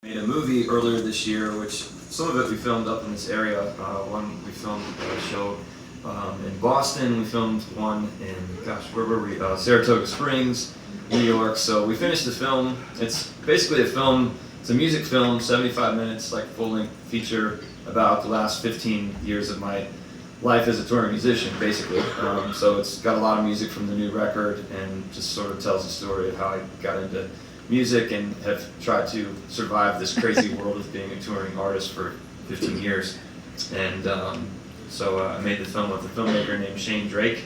Made a movie earlier this year, which some of it we filmed up in this area. One we filmed a show in Boston. We filmed one in, where were we? Saratoga Springs, New York. So we finished the film. It's basically a film. It's a music film, 75 minutes, like full-length feature about the last 15 years of my life as a touring musician, basically. So it's got a lot of music from the new record and just sort of tells the story of how I got into music and have tried to survive this crazy world of being a touring artist for 15 years. And so I made the film with a filmmaker named Shane Drake.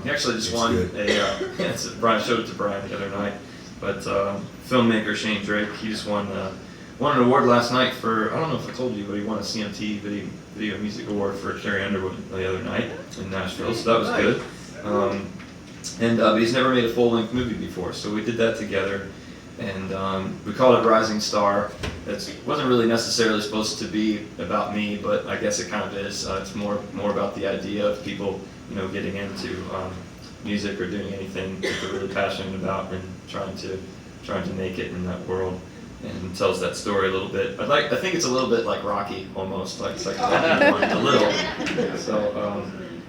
He actually just won Brian showed it to Brian the other night. But filmmaker Shane Drake, he just won an award last night for, I don't know if I told you, but he won a CMT Video Music Award for Carrie Underwood the other night in Nashville, so that was good. But he's never made a full-length movie before, so we did that together. And we called it Rising Star. It wasn't really necessarily supposed to be about me, but I guess it kind of is. It's more about the idea of people, getting into music or doing anything that they're really passionate about and trying to make it in that world. And tells that story a little bit. I think it's a little bit like Rocky, almost. It's like Rocky one, a little. So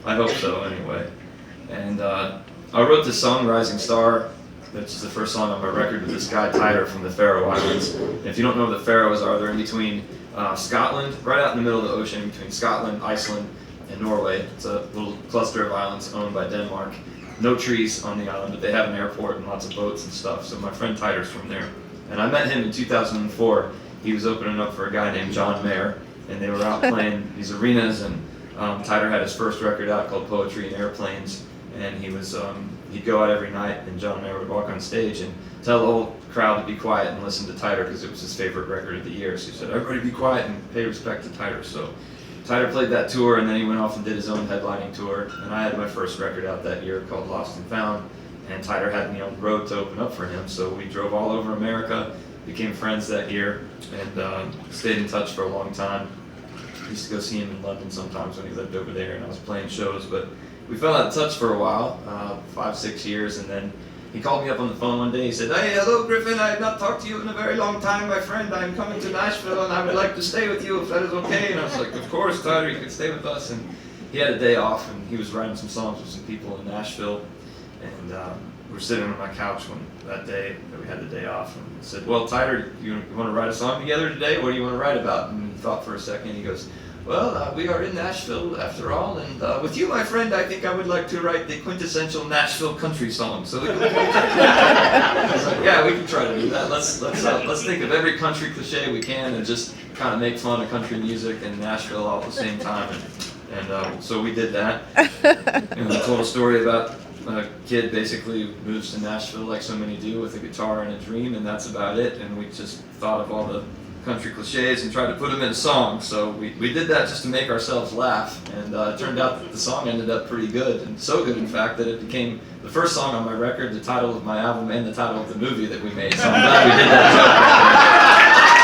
I hope so, anyway. And I wrote this song, Rising Star. It's the first song on my record with this guy, Tyler, from the Faroe Islands. And if you don't know what the Faroes are, they're in between Scotland, right out in the middle of the ocean, between Scotland, Iceland, and Norway. It's a little cluster of islands owned by Denmark. No trees on the island, but they have an airport and lots of boats and stuff. So my friend Tyler's from there. And I met him in 2004. He was opening up for a guy named John Mayer, and they were out playing these arenas, and Tyler had his first record out called Poetry and Airplanes, and he'd go out every night, and John Mayer would walk on stage and tell the whole crowd to be quiet and listen to Tyler because it was his favorite record of the year. So he said, everybody be quiet and pay respect to Tyler. So Tyler played that tour, and then he went off and did his own headlining tour, and I had my first record out that year called Lost and Found. And Tyler had me on the road to open up for him, so we drove all over America, became friends that year, and stayed in touch for a long time. I used to go see him in London sometimes when he lived over there, and I was playing shows, but we fell out of touch for a while, 5-6 years, and then he called me up on the phone one day. He said, "Hey, hello, Griffin. I have not talked to you in a very long time, my friend. I'm coming to Nashville, and I would like to stay with you if that is okay." And I was like, "Of course, Tyler, you can stay with us." And he had a day off, and he was writing some songs with some people in Nashville. And we were sitting on my couch that day that we had the day off, and I said, "Well, Tyler, you want to write a song together today? What do you want to write about?" And he thought for a second. He goes, "Well, we are in Nashville after all, and with you, my friend, I think I would like to write the quintessential Nashville country song." So I was like, "Yeah, we can try to do that. Let's think of every country cliche we can and just kind of make fun of country music and Nashville all at the same time." And so we did that. I told a story about a kid basically moves to Nashville like so many do with a guitar and a dream, and that's about it. And we just thought of all the country cliches and tried to put them in a song. So we did that just to make ourselves laugh, and it turned out that the song ended up pretty good, and so good in fact that it became the first song on my record, the title of my album, and the title of the movie that we made. So I'm glad we did that joke.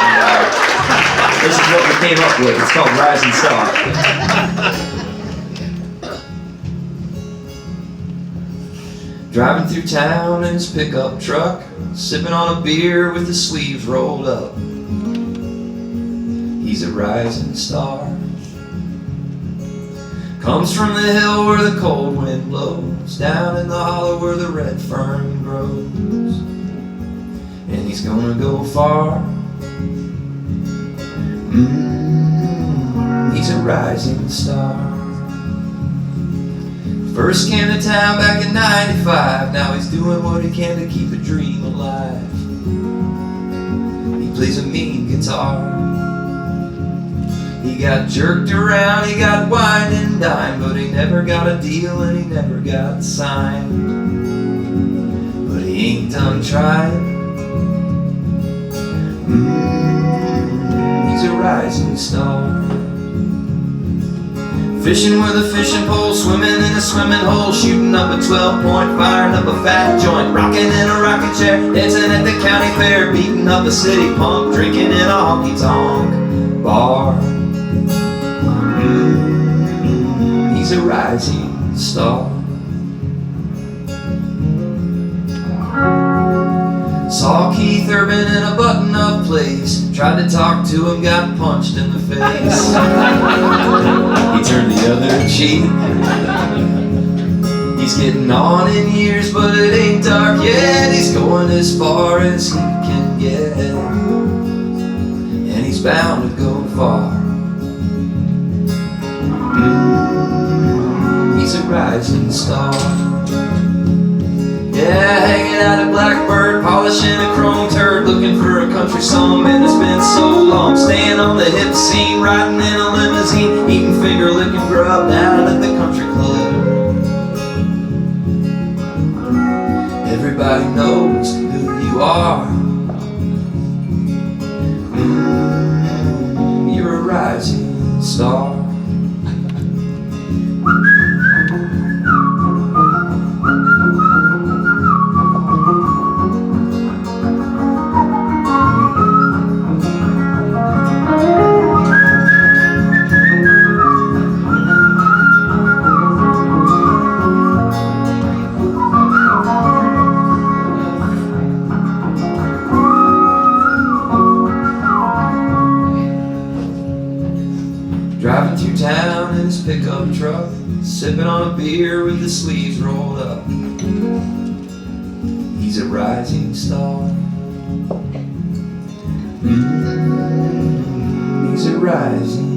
And, this is what we came up with. It's called Rising Star. Driving through town in his pickup truck, sipping on a beer with his sleeves rolled up. He's a rising star. Comes from the hill where the cold wind blows, down in the hollow where the red fern grows. And he's gonna go far. He's a rising star. First came to town back in '95. Now he's doing what he can to keep a dream alive. He plays a mean guitar. He got jerked around, he got wined and dined, but he never got a deal and he never got signed. But he ain't done trying. He's a rising star. Fishing with a fishing pole, swimming in a swimming hole, shooting up a 12-point, firing up a fat joint, rocking in a rocking chair, dancing at the county fair, beating up a city punk, drinking in a honky-tonk bar. He's a rising star. Saw Keith Urban in a button-up place. Tried to talk to him, got punched in the face. He turned the other cheek. He's getting on in years, but it ain't dark yet. He's going as far as he can get, and he's bound to go far. He's a rising star. Yeah, hanging out at Blackbird, polishing a chrome turd, looking for a country song. Man, it's been so long. Staying on the hip scene, riding in a limousine, eating finger-licking grub down at the country club. Everybody knows who you are. You're a rising star. Driving through town in his pickup truck, sipping on a beer with the sleeves rolled up. He's a rising star. He's a rising